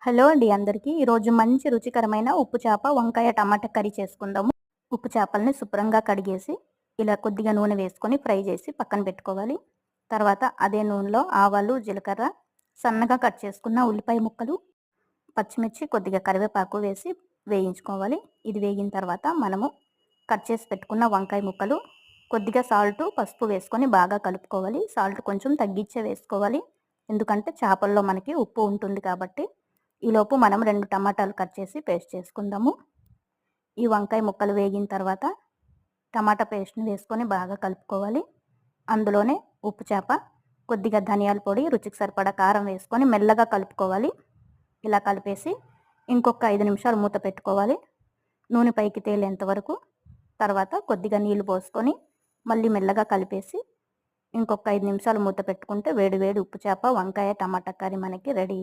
Hello అండి అందరికీ. ఈరోజు మంచి రుచికరమైన ఉప్పు చేప, వంకాయ, టమాటా కర్రీ చేసుకుందాము. ఉప్పు చేపల్ని శుభ్రంగా కడిగేసి ఇలా కొద్దిగా నూనె వేసుకొని ఫ్రై చేసి పక్కన పెట్టుకోవాలి. తర్వాత అదే నూనెలో ఆవాలు, జీలకర్ర, సన్నగా కట్ చేసుకున్న ఉల్లిపాయ ముక్కలు, పచ్చిమిర్చి, కొద్దిగా కరివేపాకు వేసి వేయించుకోవాలి. ఇది వేగిన తర్వాత మనము కట్ చేసి పెట్టుకున్న వంకాయ ముక్కలు, కొద్దిగా సాల్టు, పసుపు వేసుకొని బాగా కలుపుకోవాలి. సాల్ట్ కొంచెం తగ్గించే వేసుకోవాలి, ఎందుకంటే చేపల్లో మనకి ఉప్పు ఉంటుంది కాబట్టి. ఈలోపు మనం 2 టమాటాలు కట్ చేసి పేస్ట్ చేసుకుందాము. ఈ వంకాయ ముక్కలు వేగిన తర్వాత టమాటా పేస్ట్ని వేసుకొని బాగా కలుపుకోవాలి. అందులోనే ఉప్పు చేప, కొద్దిగా ధనియాల పొడి, రుచికి సరిపడా కారం వేసుకొని మెల్లగా కలుపుకోవాలి. ఇలా కలిపేసి ఇంకొక 5 నిమిషాలు మూత పెట్టుకోవాలి, నూనె పైకి తేలేంత వరకు. తర్వాత కొద్దిగా నీళ్లు పోసుకొని మళ్ళీ మెల్లగా కలిపేసి ఇంకొక 5 నిమిషాలు మూత పెట్టుకుంటే వేడి వేడి ఉప్పు చేప, వంకాయ, టమాటా కర్రీ మనకి రెడీ.